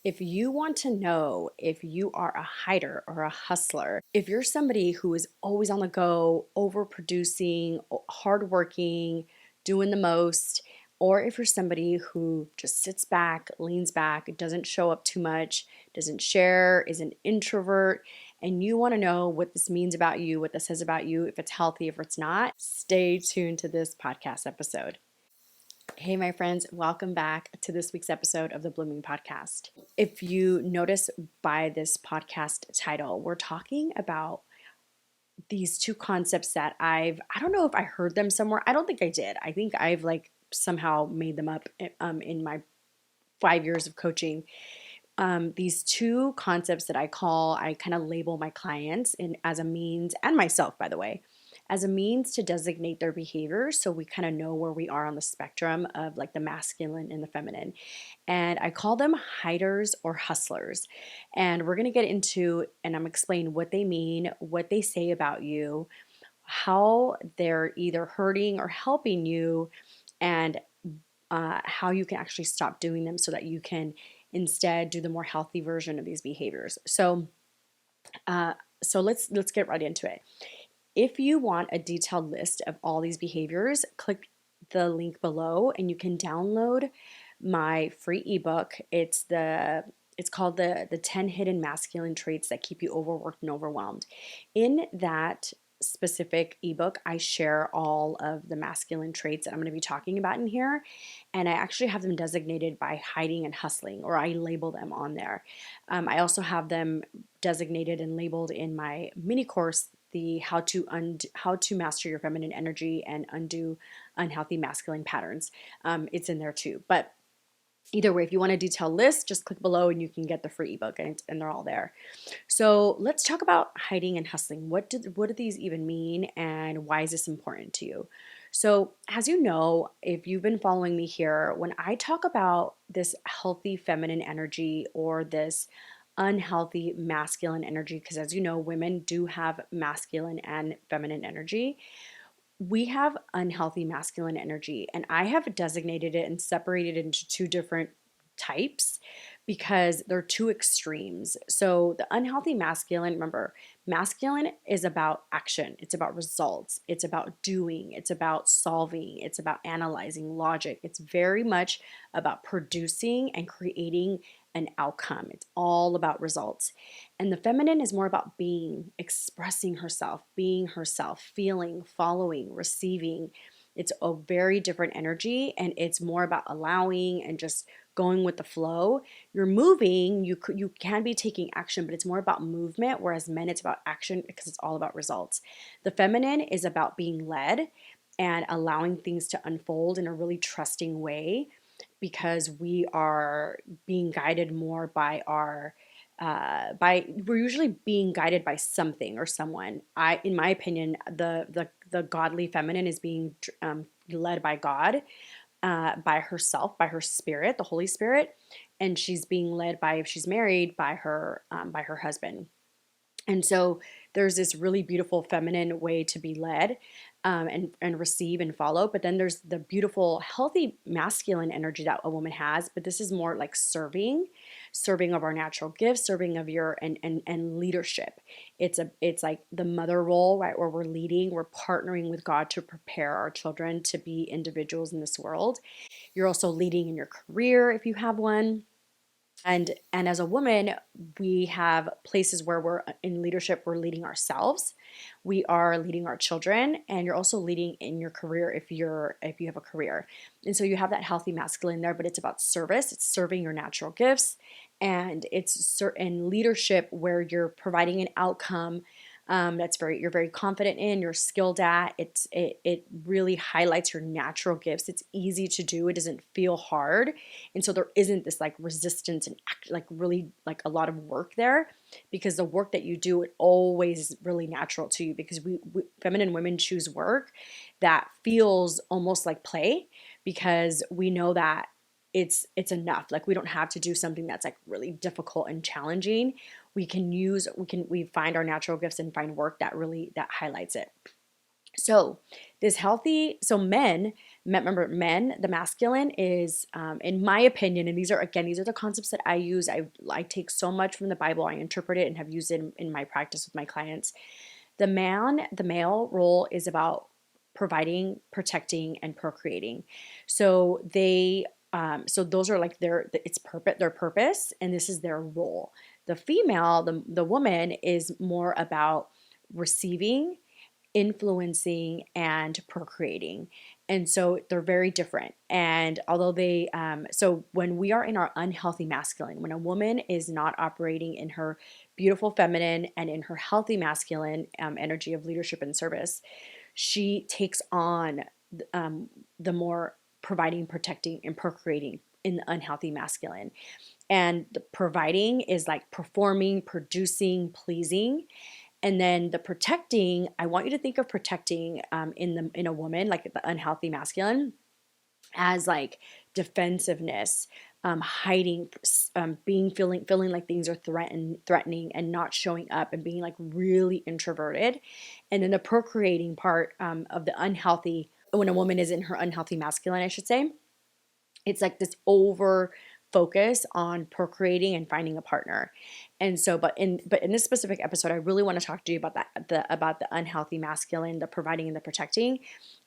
If you want to know if you are a hider or a hustler, if you're somebody who is always on the go, overproducing, hardworking, doing the most, or if you're somebody who just sits back, leans back, doesn't show up too much, doesn't share, is an introvert, and you want to know what this means about you, what this says about you, if it's healthy, if it's not, stay tuned to this podcast episode. Hey, my friends, welcome back to this week's episode of the Blooming Podcast. If you notice by this podcast title, we're talking about these two concepts that I don't know if I heard them somewhere. I don't think I did. I think I've somehow made them up in my 5 years of coaching. These two concepts that I kind of label my clients in as a means, and myself, by the way, as a means to designate their behaviors so we kind of know where we are on the spectrum of like the masculine and the feminine. And I call them hiders or hustlers. And we're going to get into and I'm explaining what they mean, what they say about you, how they're either hurting or helping you, and how you can actually stop doing them so that you can instead do the more healthy version of these behaviors. Uh, so let's get right into it. If you want a detailed list of all these behaviors, click the link below and you can download my free ebook. It's called the 10 hidden masculine traits that keep you overworked and overwhelmed. In that specific ebook, I share all of the masculine traits that I'm going to be talking about in here, and I actually have them designated by hiding and hustling, or I label them on there. I also have them designated and labeled in my mini course, the how to master your feminine energy and undo unhealthy masculine patterns. It's in there too. But either way, if you want a detailed list, just click below and you can get the free ebook, and they're all there. So let's talk about hiding and hustling. What do these even mean, and why is this important to you? So, as you know, if you've been following me here, when I talk about this healthy feminine energy or this unhealthy masculine energy, because as you know, women do have masculine and feminine energy. We have unhealthy masculine energy, and I have designated it and separated it into two different types because they're two extremes. So, the unhealthy masculine, remember, masculine is about action, it's about results, it's about doing, it's about solving, it's about analyzing logic. It's very much about producing and creating an outcome. It's all about results. And the feminine is more about being, expressing herself, being herself, feeling, following, receiving. It's a very different energy, and it's more about allowing and just going with the flow. You're moving, you can be taking action, but it's more about movement, whereas men, it's about action because it's all about results. The feminine is about being led and allowing things to unfold in a really trusting way because we are being guided more by our we're usually being guided by something or someone. In my opinion, the godly feminine is being led by God, by herself, by her spirit, the Holy Spirit, and she's being led by, if she's married, by her husband. And so there's this really beautiful feminine way to be led, and receive and follow. But then there's the beautiful, healthy masculine energy that a woman has. But this is more like serving of our natural gifts, serving of your and leadership. It's like the mother role, right? Where we're leading, we're partnering with God to prepare our children to be individuals in this world. You're also leading in your career if you have one. And as a woman, we have places where we're in leadership, we're leading ourselves, we are leading our children, and you're also leading in your career if you have a career. And so you have that healthy masculine there, but it's about service, it's serving your natural gifts, and it's certain leadership where you're providing an outcome you're very confident in, you're skilled at. It really highlights your natural gifts. It's easy to do. It doesn't feel hard, and so there isn't this like resistance and like really like a lot of work there, because the work that you do, it always is really natural to you, because we feminine women choose work that feels almost like play, because we know that it's enough. Like we don't have to do something that's like really difficult and challenging. We find our natural gifts and find work that highlights it. So men, Remember, men, the masculine is, in my opinion, and these are the concepts that I use. I take so much from the Bible, I interpret it and have used it in my practice with my clients. The male role is about providing, protecting, and procreating. So so those are like their purpose, and this is their role. The female, the woman, is more about receiving, influencing, and procreating. And so they're very different. And although so when we are in our unhealthy masculine, when a woman is not operating in her beautiful feminine and in her healthy masculine energy of leadership and service, she takes on the more providing, protecting, and procreating in the unhealthy masculine. And the providing is like performing, producing, pleasing. And then the protecting, I want you to think of protecting in a woman, like the unhealthy masculine, as like defensiveness, hiding, feeling like things are threatening, and not showing up, and being like really introverted. And then the procreating part of the unhealthy, when a woman is in her unhealthy masculine, I should say, it's like this over focus on procreating and finding a partner. And so, but in this specific episode, I really want to talk to you about about the unhealthy masculine, the providing and the protecting.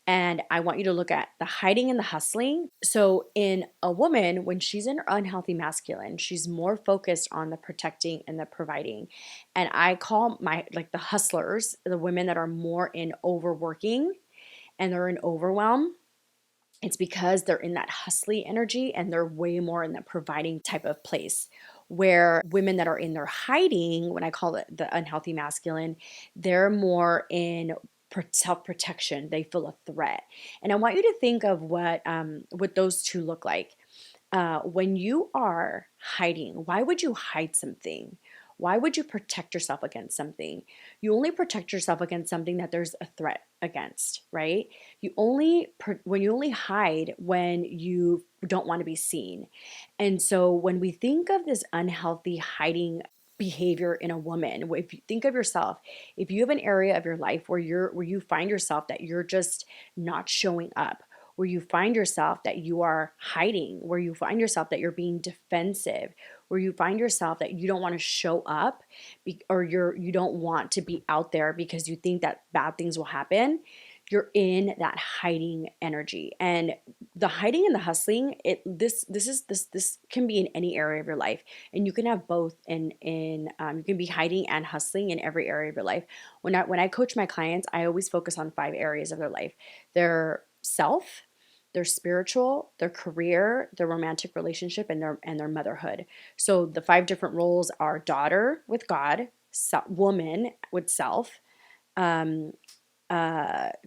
And I want you to look at the hiding and the hustling. So in a woman, when she's in her unhealthy masculine, she's more focused on the protecting and the providing. And I call my, like, the hustlers, the women that are more in overworking and they're in overwhelm. It's because they're in that hustly energy and they're way more in the providing type of place. Where women that are in their hiding, when I call it the unhealthy masculine, they're more in self-protection. They feel a threat. And I want you to think of what those two look like. When you are hiding, why would you hide something? Why would you protect yourself against something? You only protect yourself against something that there's a threat against, right? When you only hide when you don't want to be seen. And so when we think of this unhealthy hiding behavior in a woman, if you think of yourself, if you have an area of your life where you find yourself that you're just not showing up, where you find yourself that you are hiding, where you find yourself that you're being defensive, where you find yourself that you don't want to show up, or you don't want to be out there because you think that bad things will happen, you're in that hiding energy. And the hiding and the hustling, this can be in any area of your life, and you can have both. You can be hiding and hustling in every area of your life. When I coach my clients, I always focus on 5 areas of their life: their self, their spiritual, their career, their romantic relationship, and their motherhood. So the 5 different roles are: daughter with God, woman with self, um,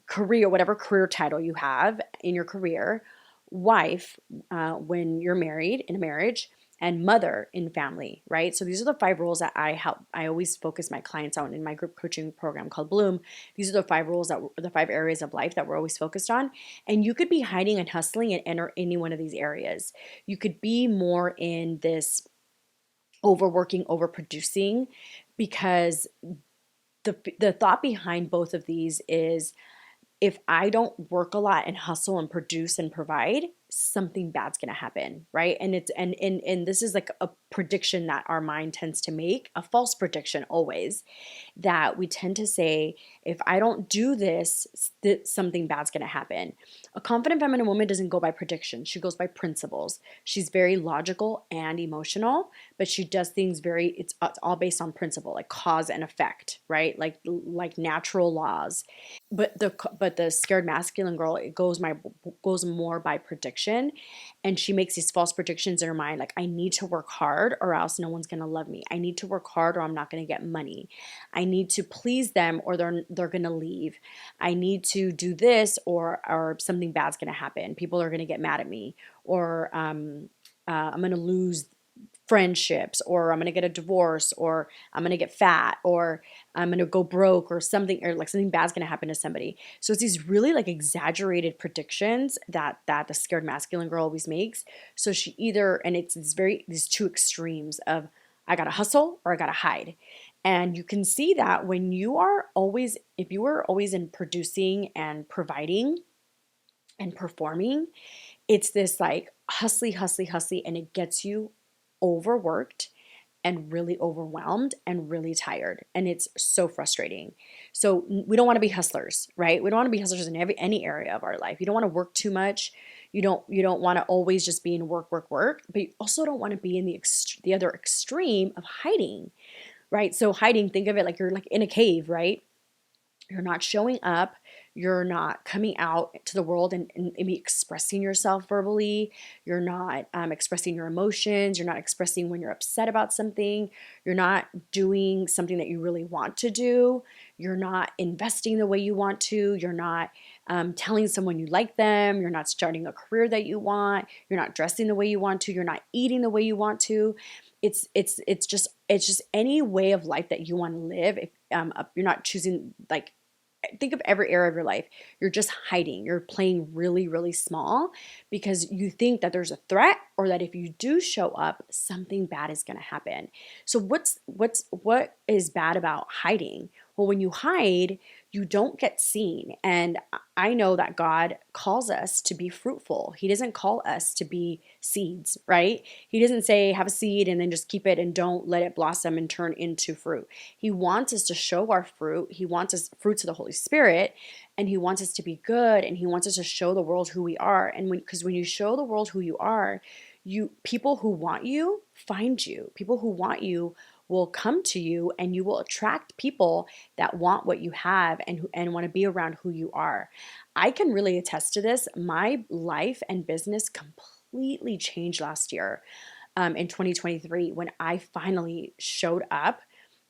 career, whatever career title you have in your career, wife when you're married in a marriage, and mother in family, right? So these are the 5 roles that I always focus my clients on in my group coaching program called Bloom. These are the 5 roles, the 5 areas of life that we're always focused on. And you could be hiding and hustling and enter any one of these areas. You could be more in this overworking, overproducing, because the thought behind both of these is, if I don't work a lot and hustle and produce and provide, something bad's gonna happen, right? And this is like a prediction that our mind tends to make, a false prediction always, that we tend to say, if I don't do this, something bad's gonna happen. A confident feminine woman doesn't go by prediction. She goes by principles. She's very logical and emotional, but she does things it's all based on principle, like cause and effect, right? Like natural laws. But the scared masculine girl, it goes more by prediction, and she makes these false predictions in her mind, like, I need to work hard or else no one's gonna love me. I need to work hard or I'm not gonna get money. I need to please them or they're gonna leave. I need to do this or something bad's gonna happen. People are gonna get mad at me, or I'm gonna lose friendships, or I'm going to get a divorce, or I'm going to get fat, or I'm going to go broke, or something, or like something bad's going to happen to somebody. So it's these really like exaggerated predictions that the scared masculine girl always makes. So she either, and it's these 2 extremes of, I got to hustle or I got to hide. And you can see that when if you are always in producing and providing, and performing, it's this like hustly, hustly, hustly, and it gets you overworked and really overwhelmed and really tired. And it's so frustrating. So we don't want to be hustlers, right? We don't want to be hustlers in any area of our life. You don't want to work too much. You don't want to always just be in work, work, work, but you also don't want to be in the other extreme of hiding, right? So hiding, think of it like you're like in a cave, right? You're not showing up, you're not coming out to the world and maybe expressing yourself verbally, you're not expressing your emotions, you're not expressing when you're upset about something, you're not doing something that you really want to do, you're not investing the way you want to, you're not telling someone you like them, you're not starting a career that you want, you're not dressing the way you want to, you're not eating the way you want to. It's just any way of life that you want to live. If you're not choosing, like, think of every area of your life. You're just hiding. You're playing really, really small because you think that there's a threat, or that if you do show up, something bad is going to happen. So what is bad about hiding? Well, when you hide, you don't get seen. And I know that God calls us to be fruitful. He doesn't call us to be seeds, right? He doesn't say have a seed and then just keep it and don't let it blossom and turn into fruit. He wants us to show our fruit. He wants us fruits of the Holy Spirit, and he wants us to be good, and he wants us to show the world who we are. And because when you show the world who you are, people who want you find you. People who want you will come to you, and you will attract people that want what you have and want to be around who you are. I can really attest to this. My life and business completely changed last year, in 2023, when I finally showed up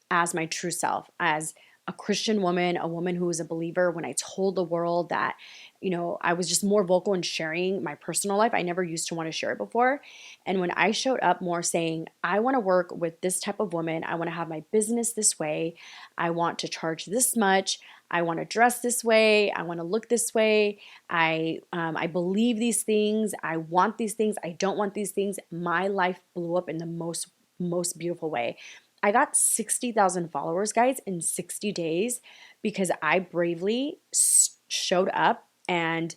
as my true self, as a Christian woman, a woman who was a believer, when I told the world that, I was just more vocal in sharing my personal life. I never used to want to share it before. And when I showed up more saying, I want to work with this type of woman, I want to have my business this way, I want to charge this much, I want to dress this way, I want to look this way, I believe these things, I want these things, I don't want these things, my life blew up in the most beautiful way. I got 60,000 followers, guys, in 60 days because I bravely showed up and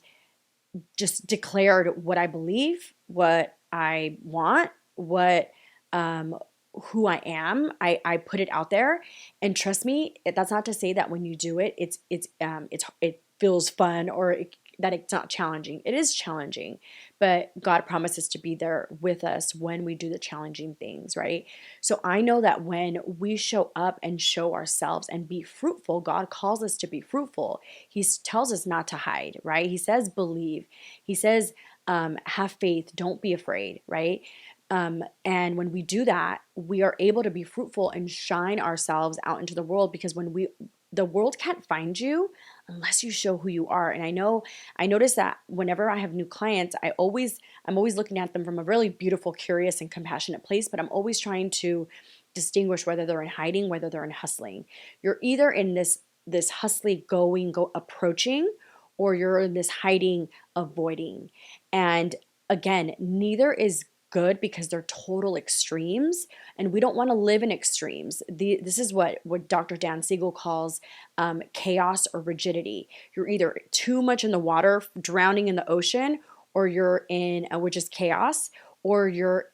just declared what I believe, what I want, what who I am. I put it out there, and trust me, that's not to say that when you do it, it feels fun, or that it's not challenging. It is challenging, but God promises to be there with us when we do the challenging things, right? So I know that when we show up and show ourselves and be fruitful, God calls us to be fruitful. He tells us not to hide, right? He says, believe. He says, have faith. Don't be afraid, right? And when we do that, we are able to be fruitful and shine ourselves out into the world, because the world can't find you unless you show who you are. And I notice that whenever I have new clients, I'm always looking at them from a really beautiful, curious, and compassionate place, but I'm always trying to distinguish whether they're in hiding, whether they're in hustling. You're either in this hustly approaching, or you're in this hiding, avoiding. And again, neither is good, because they're total extremes, and we don't want to live in extremes. This is what Dr. Dan Siegel calls chaos or rigidity. You're either too much in the water, drowning in the ocean, or you're in which is chaos, or you're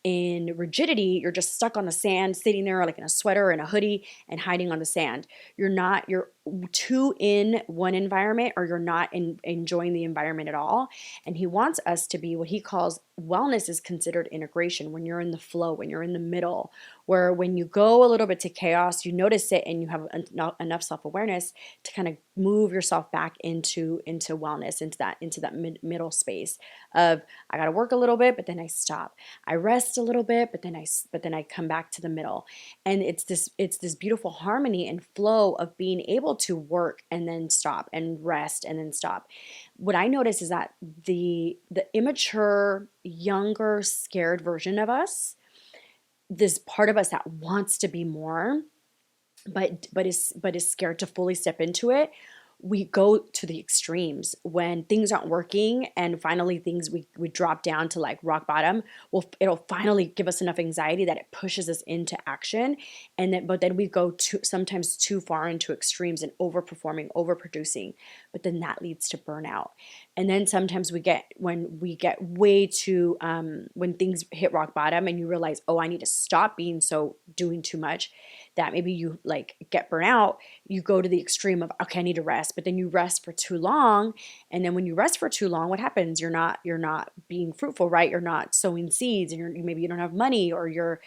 in rigidity. You're just stuck on the sand, sitting there like in a sweater and a hoodie and hiding on the sand. You're too in one environment, or you're not enjoying the environment at all. And he wants us to be what he calls wellness is considered integration, when you're in the flow, when you're in the middle, where when you go a little bit to chaos, you notice it and you have enough self-awareness to kind of move yourself back into wellness, into that middle space of, I got to work a little bit, but then I stop. I rest a little bit, but then I come back to the middle. And it's this beautiful harmony and flow of being able to work and then stop, and rest and then stop. What I notice is that the immature, younger, scared version of us, this part of us that wants to be more, but is scared to fully step into it, we go to the extremes when things aren't working, and finally we drop down to like rock bottom. Well, it'll finally give us enough anxiety that it pushes us into action, but then we go sometimes too far into extremes and overperforming, overproducing, but then that leads to burnout. And then sometimes when we get way too, when things hit rock bottom and you realize, oh, I need to stop doing too much, that maybe you like get burnt out, you go to the extreme of, okay, I need to rest, but then you rest for too long. And then when you rest for too long, what happens? You're not being fruitful, right? You're not sowing seeds, and maybe you don't have money, or your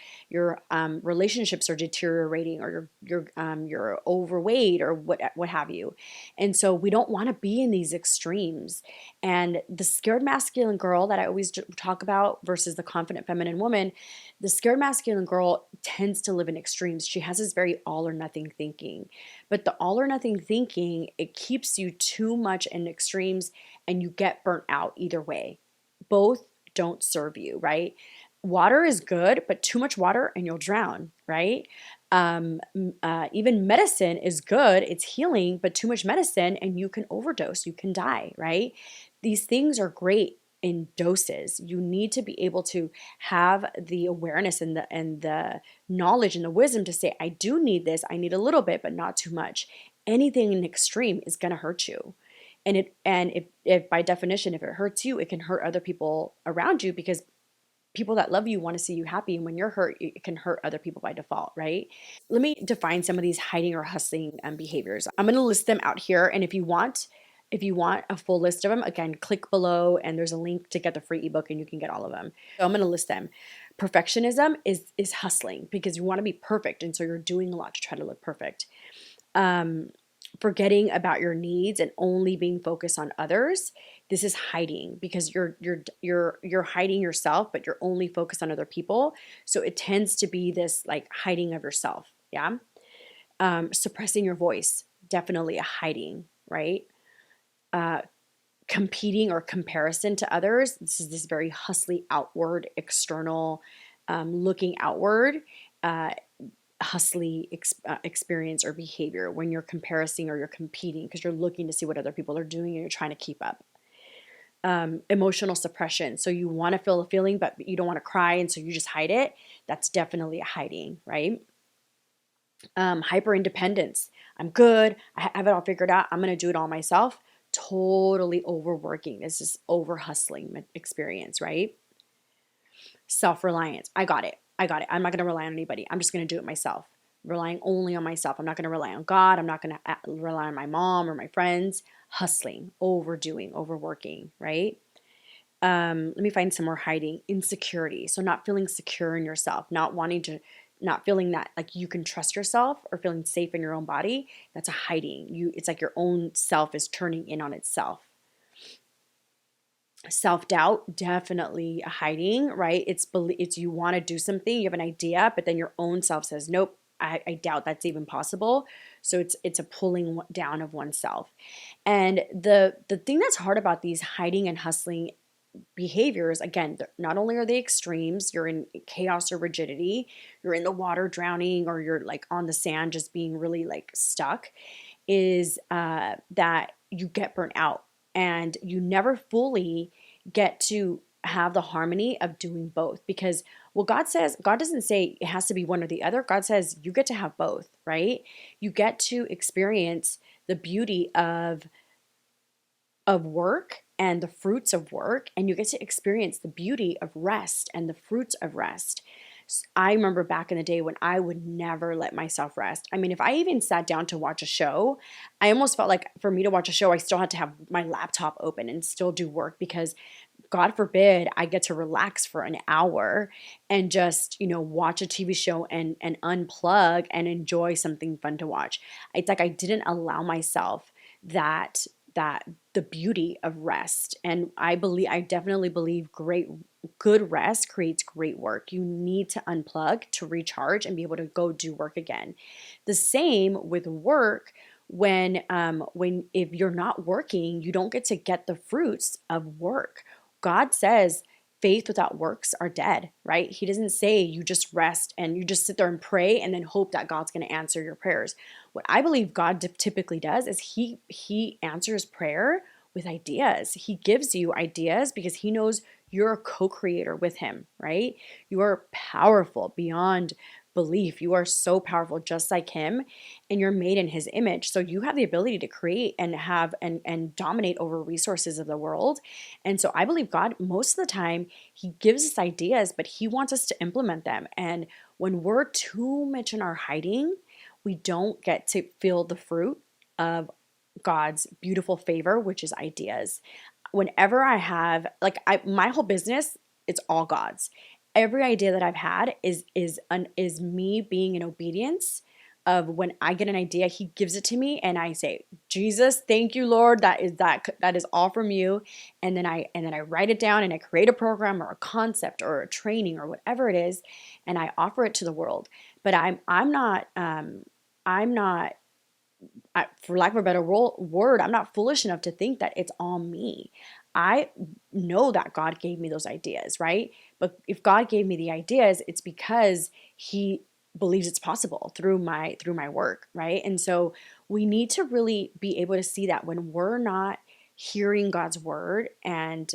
relationships are deteriorating, or you're overweight, or what have you. And so we don't want to be in these extremes. And the scared masculine girl that I always talk about versus the confident feminine woman, the scared masculine girl tends to live in extremes. She has this very all or nothing thinking. But the all or nothing thinking, it keeps you too much in extremes and you get burnt out either way. Both don't serve you, right? Water is good, but too much water and you'll drown, right? Even medicine is good, it's healing, but too much medicine and you can overdose, you can die, right? These things are great in doses. You need to be able to have the awareness and the knowledge and the wisdom to say, I do need this, I need a little bit, but not too much. Anything in extreme is going to hurt you. And if by definition, if it hurts you, it can hurt other people around you, because people that love you want to see you happy. And when you're hurt, it can hurt other people by default, right? Let me define some of these hiding or hustling behaviors. I'm going to list them out here. And if you want a full list of them, again, click below and there's a link to get the free ebook and you can get all of them. So I'm going to list them. Perfectionism is hustling because you want to be perfect. And so you're doing a lot to try to look perfect. Forgetting about your needs and only being focused on others. This is hiding because you're hiding yourself, but you're only focused on other people. So it tends to be this like hiding of yourself. Yeah. Suppressing your voice, definitely a hiding, right? Competing or comparison to others. This is this very hustly outward, external, looking outward. Hustly experience or behavior when you're comparing or you're competing because you're looking to see what other people are doing and you're trying to keep up. Emotional suppression. So you want to feel a feeling, but you don't want to cry, and so you just hide it. That's definitely a hiding, right? Hyper independence. I'm good. I have it all figured out. I'm going to do it all myself. Totally overworking. This is over hustling experience, right? Self-reliance. I got it. I'm not going to rely on anybody. I'm just going to do it myself. Relying only on myself. I'm not going to rely on God. I'm not going to rely on my mom or my friends. Hustling, overdoing, overworking, right? Let me find some more hiding. Insecurity. So not feeling secure in yourself, not feeling that like you can trust yourself or feeling safe in your own body. That's a hiding. It's like your own self is turning in on itself. Self-doubt, definitely a hiding, right? It's you want to do something, you have an idea, but then your own self says, nope, I doubt that's even possible. So it's a pulling down of oneself. And the thing that's hard about these hiding and hustling behaviors, again, not only are they extremes, you're in chaos or rigidity, you're in the water drowning, or you're like on the sand just being really like stuck, is that you get burnt out and you never fully get to have the harmony of doing both. Because well, God doesn't say it has to be one or the other. God says you get to have both, right? You get to experience the beauty of work and the fruits of work, and you get to experience the beauty of rest and the fruits of rest. I remember back in the day when I would never let myself rest. I mean, if I even sat down to watch a show, I almost felt like for me to watch a show, I still had to have my laptop open and still do work, because God forbid I get to relax for an hour and just, watch a TV show and unplug and enjoy something fun to watch. It's like I didn't allow myself that the beauty of rest. And I definitely believe good rest creates great work. You need to unplug to recharge and be able to go do work again. The same with work. When if you're not working, you don't get to get the fruits of work. God says faith without works are dead, right? He doesn't say you just rest and you just sit there and pray and then hope that God's going to answer your prayers. What I believe God typically does is he answers prayer with ideas. He gives you ideas because he knows you're a co-creator with him, right? You are powerful beyond belief. You are so powerful, just like him, and you're made in his image. So you have the ability to create and have and dominate over resources of the world. And so I believe God, most of the time, he gives us ideas, but he wants us to implement them. And when we're too much in our hiding, we don't get to feel the fruit of God's beautiful favor, which is ideas. Whenever I have like my whole business, it's all God's. Every idea that I've had is me being in obedience of when I get an idea, he gives it to me and I say, Jesus, thank you, Lord. That is all from you. And then I write it down and I create a program or a concept or a training or whatever it is, and I offer it to the world. But I'm not for lack of a better word, I'm not foolish enough to think that it's all me. I know that God gave me those ideas, right? But if God gave me the ideas, it's because he believes it's possible through my work, right? And so we need to really be able to see that when we're not hearing God's word, and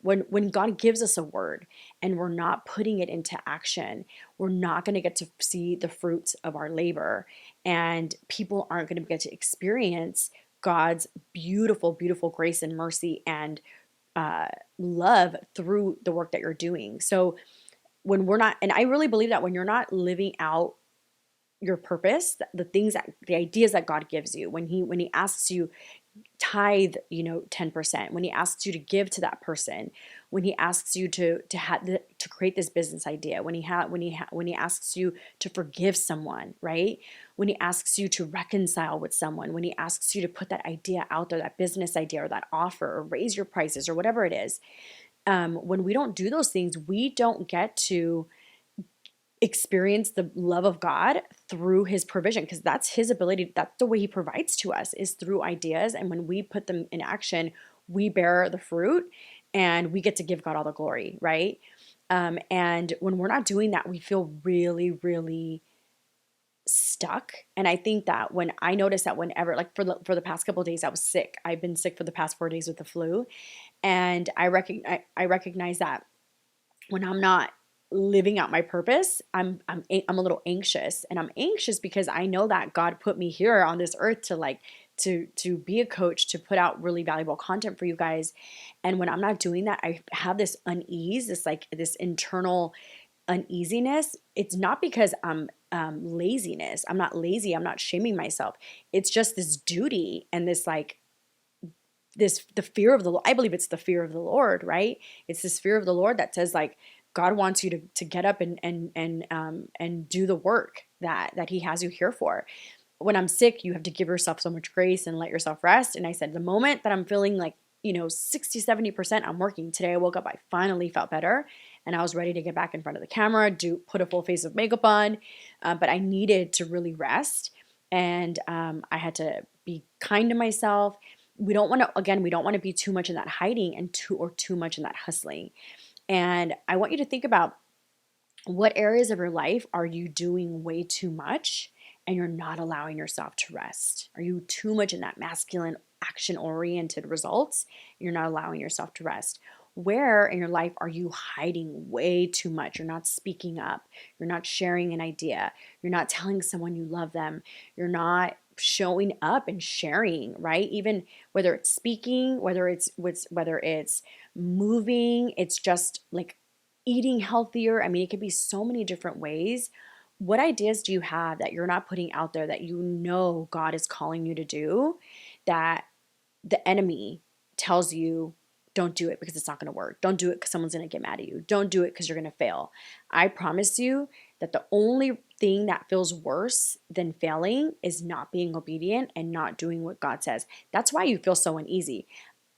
when God gives us a word and we're not putting it into action, we're not going to get to see the fruits of our labor, and people aren't going to get to experience God's beautiful, beautiful grace and mercy and uh, love through the work that you're doing. So when we're not, and I really believe that when you're not living out your purpose, the ideas that God gives you, when he asks you tithe, 10%, when he asks you to give to that person, when he asks you to create this business idea, when he asks you to forgive someone, right? When he asks you to reconcile with someone, when he asks you to put that idea out there, that business idea or that offer or raise your prices or whatever it is, when we don't do those things, we don't get to experience the love of God through his provision, because that's his ability. That's the way he provides to us, is through ideas. And when we put them in action, we bear the fruit and we get to give God all the glory, right? And when we're not doing that, we feel really, really stuck. And I think that when I notice that whenever, like for the past couple of days, I was sick. I've been sick for the past 4 days with the flu. And I recognize that when I'm not living out my purpose, I'm a little anxious, and I'm anxious because I know that God put me here on this earth to to be a coach, to put out really valuable content for you guys. And when I'm not doing that, I have this unease, this internal uneasiness. It's not because I'm laziness. I'm not lazy. I'm not shaming myself. It's just this duty and the fear of the Lord. I believe it's the fear of the Lord, right? It's this fear of the Lord that says, like, God wants you to get up and do the work that he has you here for. When I'm sick, you have to give yourself so much grace and let yourself rest. And I said, the moment that I'm feeling like, 60, 70%, I'm working. Today I woke up, I finally felt better, and I was ready to get back in front of the camera, put a full face of makeup on. But I needed to really rest, and I had to be kind to myself. We don't want to be too much in that hiding and too much in that hustling. And I want you to think about, what areas of your life are you doing way too much and you're not allowing yourself to rest? Are you too much in that masculine, action-oriented results? You're not allowing yourself to rest. Where in your life are you hiding way too much? You're not speaking up. You're not sharing an idea. You're not telling someone you love them. You're not showing up and sharing, right? Even whether it's speaking, whether it's moving, it's just like eating healthier. I mean, it could be so many different ways. What ideas do you have that you're not putting out there that God is calling you to do, that the enemy tells you, don't do it because it's not going to work. Don't do it because someone's going to get mad at you. Don't do it because you're going to fail. I promise you that the only thing that feels worse than failing is not being obedient and not doing what God says. That's why you feel so uneasy.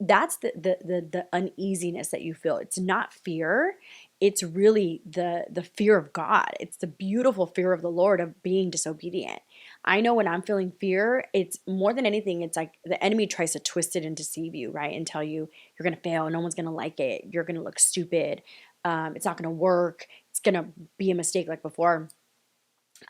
That's the uneasiness that you feel. It's not fear. It's really the fear of God. It's the beautiful fear of the Lord of being disobedient. I know when I'm feeling fear, it's more than anything, it's like the enemy tries to twist it and deceive you, right? And tell you you're going to fail. No one's going to like it. You're going to look stupid. It's not going to work. It's going to be a mistake like before.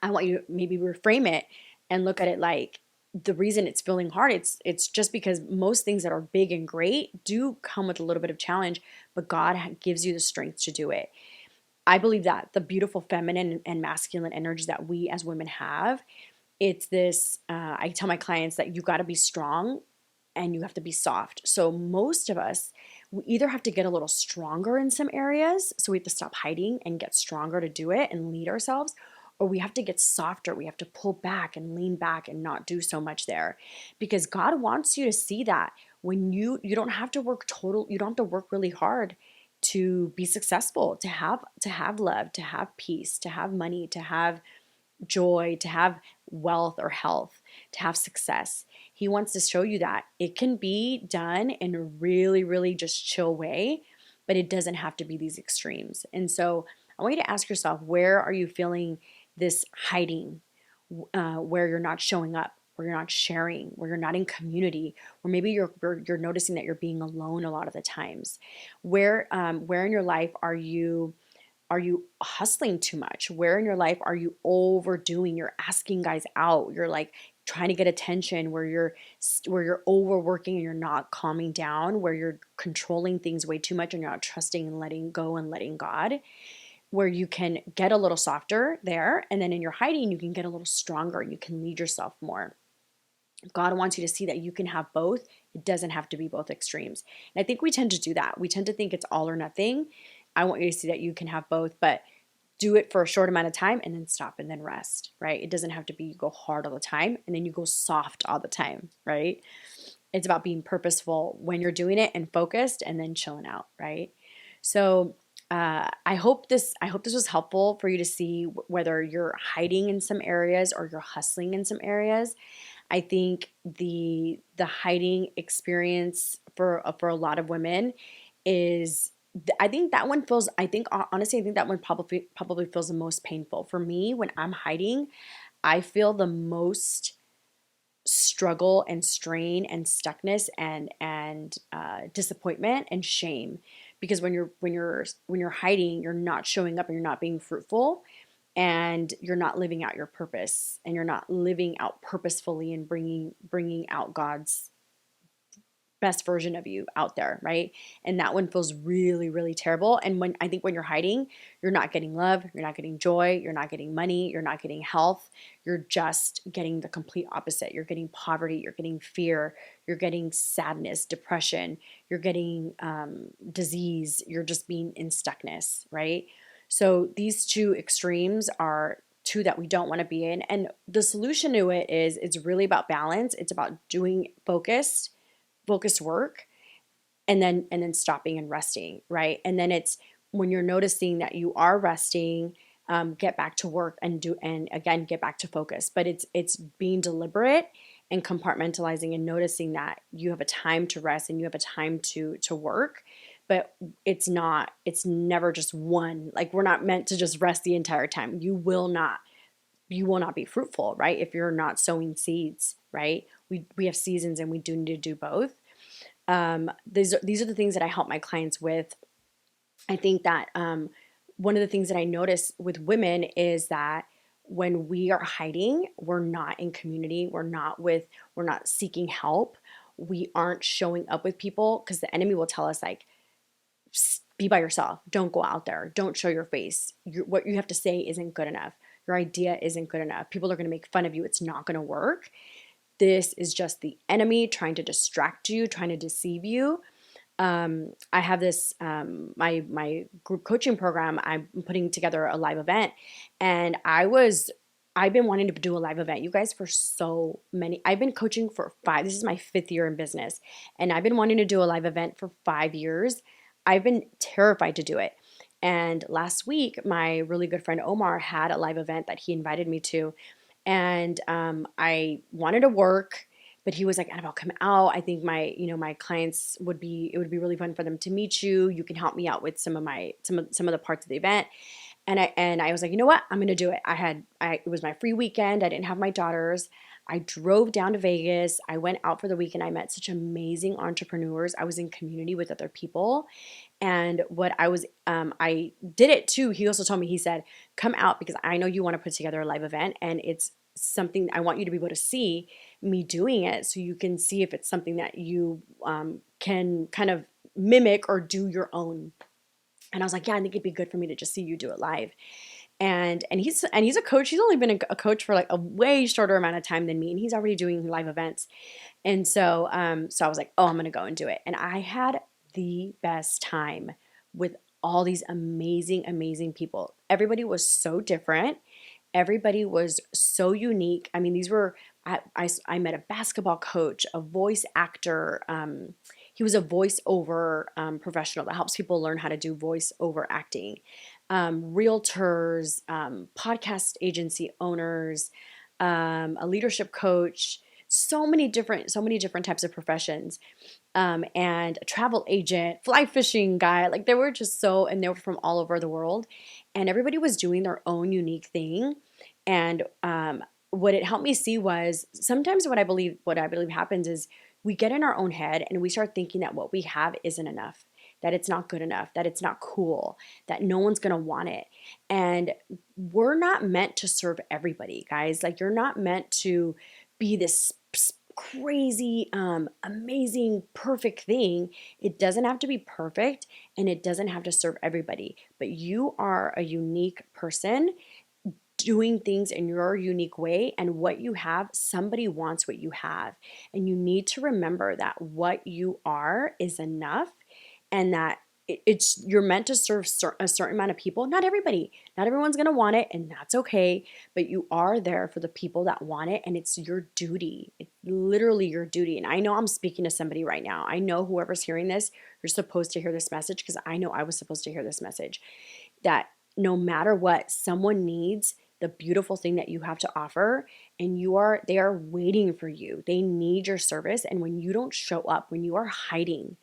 I want you to maybe reframe it and look at it like, the reason it's feeling hard, it's just because most things that are big and great do come with a little bit of challenge, but God gives you the strength to do it. I believe that the beautiful feminine and masculine energy that we as women have, it's this, I tell my clients that you got to be strong and you have to be soft. So most of us, we either have to get a little stronger in some areas, so we have to stop hiding and get stronger to do it and lead ourselves, or we have to get softer. We have to pull back and lean back and not do so much there. Because God wants you to see that when you don't have to work you don't have to work really hard to be successful, to have love, to have peace, to have money, to have joy, to have wealth or health, to have success. He wants to show you that it can be done in a really, really just chill way, but it doesn't have to be these extremes. And so I want you to ask yourself, where are you feeling this hiding, where you're not showing up, where you're not sharing, where you're not in community, or maybe you're noticing that you're being alone a lot of the times. Where in your life are you hustling too much? Where in your life are you overdoing? You're asking guys out. You're like trying to get attention, where you're overworking and you're not calming down, where you're controlling things way too much and you're not trusting and letting go and letting God. Where you can get a little softer there, and then in your hiding you can get a little stronger and you can lead yourself more. God wants you to see that you can have both. It doesn't have to be both extremes. And I think we tend to do that. We tend to think it's all or nothing. I want you to see that you can have both, but do it for a short amount of time and then stop and then rest, right? It doesn't have to be you go hard all the time and then you go soft all the time, right? It's about being purposeful when you're doing it and focused and then chilling out, right? So I hope this was helpful for you to see whether you're hiding in some areas or you're hustling in some areas. I think the hiding experience for a lot of women is, I think that one feels, I think honestly I think that one probably feels the most painful. For me, when I'm hiding, I feel the most struggle and strain and stuckness and disappointment and shame, because when you're hiding, you're not showing up and you're not being fruitful, and you're not living out your purpose, and you're not living out purposefully and bringing out God's best version of you out there, right? And that one feels really, really terrible. And when you're hiding, you're not getting love, you're not getting joy, you're not getting money, you're not getting health. You're just getting the complete opposite. You're getting poverty, you're getting fear, you're getting sadness, depression, you're getting disease, you're just being in stuckness, right? So these two extremes are two that we don't want to be in. And the solution to it is it's really about balance. It's about doing focused work, and then stopping and resting, right? And then it's when you're noticing that you are resting, get back to work and again get back to focus. But it's being deliberate and compartmentalizing and noticing that you have a time to rest and you have a time to work. But it's never just one. Like, we're not meant to just rest the entire time. You will not be fruitful, right? If you're not sowing seeds, right? We have seasons and we do need to do both. These are the things that I help my clients with. I think that one of the things that I notice with women is that when we are hiding, we're not in community, we're not seeking help, we aren't showing up with people, because the enemy will tell us, like, be by yourself, don't go out there, don't show your face, what you have to say isn't good enough, your idea isn't good enough, people are going to make fun of you, it's not going to work. This is just the enemy trying to distract you, trying to deceive you. I have this my group coaching program. I'm putting together a live event, and I've been wanting to do a live event, you guys, for so many. I've been coaching for this is my 5th year in business, and I've been wanting to do a live event for 5 years. I've been terrified to do it. And last week, my really good friend Omar had a live event that he invited me to. And I wanted to work, but he was like, Annabelle, come out. I think my clients it would be really fun for them to meet you. You can help me out with some of the parts of the event. And I was like, you know what? I'm gonna do it. It was my free weekend. I didn't have my daughters. I drove down to Vegas. I went out for the weekend. I met such amazing entrepreneurs. I was in community with other people. And I did it too. He also told me, he said, come out because I know you want to put together a live event, and it's something I want you to be able to see me doing it, so you can see if it's something that you can kind of mimic or do your own. And I was like, yeah, I think it'd be good for me to just see you do it live. And he's a coach. He's only been a coach for like a way shorter amount of time than me, and he's already doing live events. And so I was like, oh, I'm gonna go and do it. And I had the best time with all these amazing, amazing people. Everybody was so different. Everybody was so unique. I mean, these were, I met a basketball coach, a voice actor. He was a voiceover professional that helps people learn how to do voiceover acting. Realtors, podcast agency owners, a leadership coach, so many different types of professions, and a travel agent, fly fishing guy. Like they were just so, and they were from all over the world, and everybody was doing their own unique thing. And what it helped me see was sometimes what I believe happens is we get in our own head and we start thinking that what we have isn't enough, that it's not good enough, that it's not cool, that no one's gonna want it. And we're not meant to serve everybody, guys. Like you're not meant to be this crazy, amazing, perfect thing. It doesn't have to be perfect and it doesn't have to serve everybody, but you are a unique person doing things in your unique way, and what you have, somebody wants what you have. And you need to remember that what you are is enough, and that it's you're meant to serve a certain amount of people. Not everybody, not everyone's going to want it, and that's okay, but you are there for the people that want it, and it's your duty. It's literally your duty. And I know I'm speaking to somebody right now. I know whoever's hearing this, you're supposed to hear this message, because I know I was supposed to hear this message, that no matter what, someone needs the beautiful thing that you have to offer, and they are waiting for you. They need your service. And when you don't show up, when you are hiding,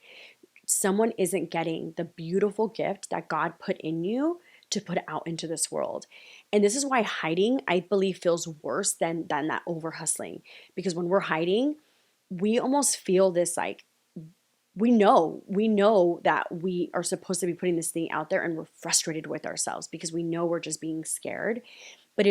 someone isn't getting the beautiful gift that God put in you to put out into this world. And this is why hiding, I believe, feels worse than that over hustling. Because when we're hiding, we almost feel this like, we know that we are supposed to be putting this thing out there, and we're frustrated with ourselves because we know we're just being scared. But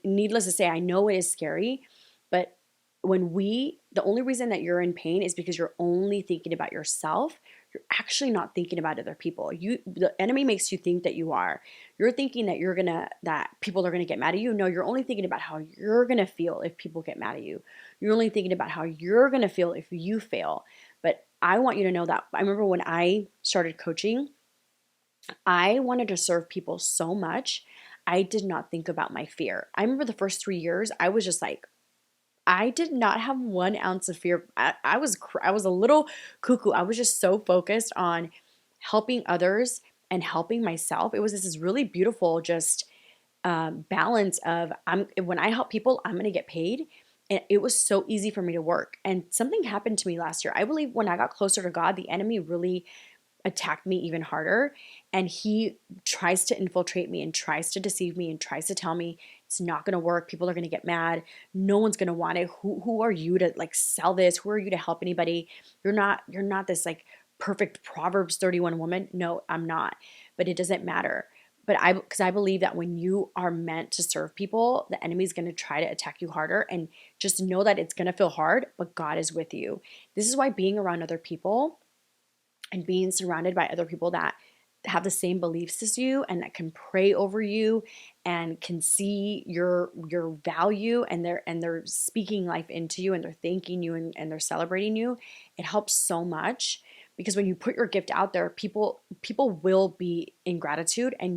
needless to say, I know it is scary, but the only reason that you're in pain is because you're only thinking about yourself. You're actually not thinking about other people. The enemy makes you think that you are. You're thinking that people are gonna get mad at you. No, you're only thinking about how you're gonna feel if people get mad at you. You're only thinking about how you're gonna feel if you fail. But I want you to know that I remember when I started coaching, I wanted to serve people so much. I did not think about my fear. I remember the first 3 years, I was just like, I did not have 1 ounce of fear. I was a little cuckoo. I was just so focused on helping others and helping myself. It was this really beautiful just balance of when I help people, I'm gonna get paid. And it was so easy for me to work. And something happened to me last year. I believe when I got closer to God, the enemy really attacked me even harder. And he tries to infiltrate me and tries to deceive me and tries to tell me it's not going to work. People are going to get mad. No one's going to want it. Who are you to like sell this? Who are you to help anybody? You're not this like perfect Proverbs 31 woman. No, I'm not. But it doesn't matter. Because I believe that when you are meant to serve people, the enemy's going to try to attack you harder, and just know that it's going to feel hard, but God is with you. This is why being around other people and being surrounded by other people that have the same beliefs as you and that can pray over you and can see your value, and they're speaking life into you, and they're thanking you, and they're celebrating you, it helps so much. Because when you put your gift out there, people will be in gratitude, and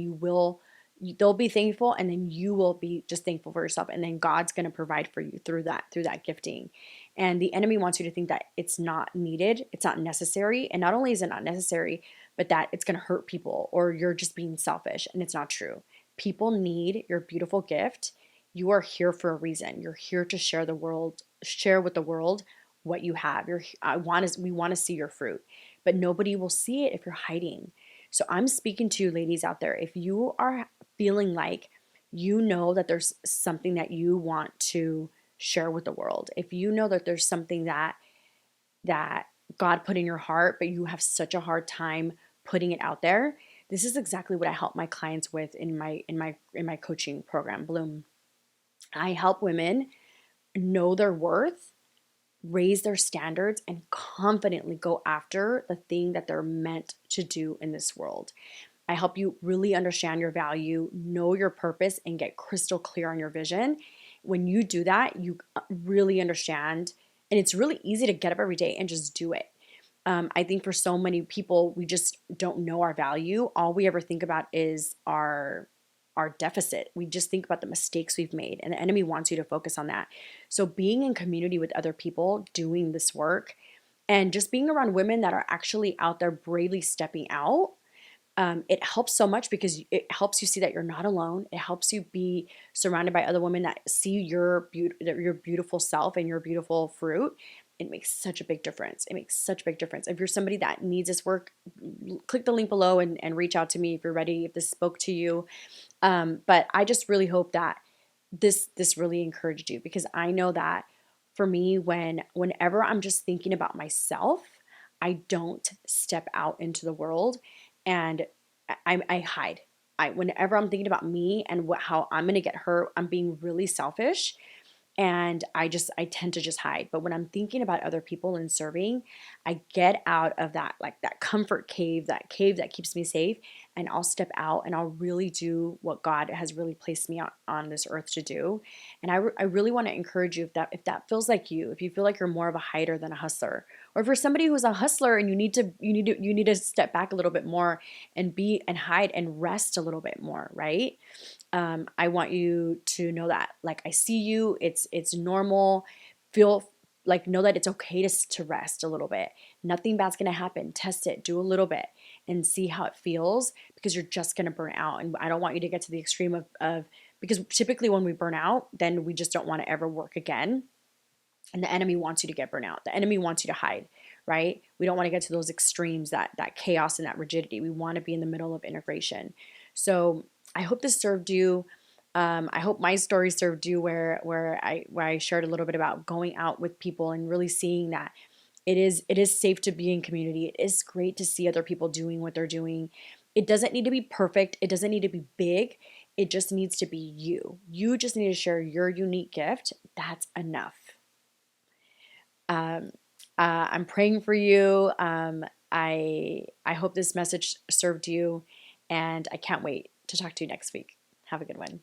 they'll be thankful, and then you will be just thankful for yourself, and then God's going to provide for you through that gifting. And the enemy wants you to think that it's not needed, it's not necessary, and not only is it not necessary, but that it's going to hurt people or you're just being selfish, and it's not true. People need your beautiful gift. You are here for a reason. You're here to share with the world what you have. We want to see your fruit, but nobody will see it if you're hiding. So I'm speaking to you ladies out there. If you are feeling like you know that there's something that you want to share with the world, if you know that there's something that God put in your heart, but you have such a hard time putting it out there, this is exactly what I help my clients with in my coaching program, Bloom. I help women know their worth, raise their standards, and confidently go after the thing that they're meant to do in this world. I help you really understand your value, know your purpose, and get crystal clear on your vision. When you do that, you really understand, and it's really easy to get up every day and just do it. I think for so many people, we just don't know our value. All we ever think about is our deficit. We just think about the mistakes we've made, and the enemy wants you to focus on that. So being in community with other people doing this work and just being around women that are actually out there bravely stepping out, it helps so much because it helps you see that you're not alone. It helps you be surrounded by other women that see your beautiful self and your beautiful fruit. It makes such a big difference. It makes such a big difference. If you're somebody that needs this work, click the link below and reach out to me if you're ready, if this spoke to you. But I just really hope that this really encouraged you, because I know that for me, whenever I'm just thinking about myself, I don't step out into the world, and I hide. Whenever I'm thinking about me and how I'm gonna get hurt, I'm being really selfish, and I tend to just hide. But when I'm thinking about other people and serving, I get out of that, like that comfort cave, that cave that keeps me safe, and I'll step out and I'll really do what God has really placed me on this earth to do. And I really want to encourage you, if that feels like you, if you feel like you're more of a hider than a hustler, or if you're somebody who's a hustler and you need to step back a little bit more and hide and rest a little bit more, right? I want you to know that, like, I see you. It's normal. Feel like, know that it's okay to rest a little bit. Nothing bad's gonna happen. Test it. Do a little bit and see how it feels, because you're just gonna burn out. And I don't want you to get to the extreme of because typically when we burn out, then we just don't want to ever work again. And the enemy wants you to get burnt out. The enemy wants you to hide, right? We don't want to get to those extremes, that chaos and that rigidity. We want to be in the middle of integration. So I hope this served you. I hope my story served you, where I shared a little bit about going out with people and really seeing that it is safe to be in community. It is great to see other people doing what they're doing. It doesn't need to be perfect. It doesn't need to be big. It just needs to be you. You just need to share your unique gift. That's enough. Um, I'm praying for you. I hope this message served you, and I can't wait to talk to you next week. Have a good one.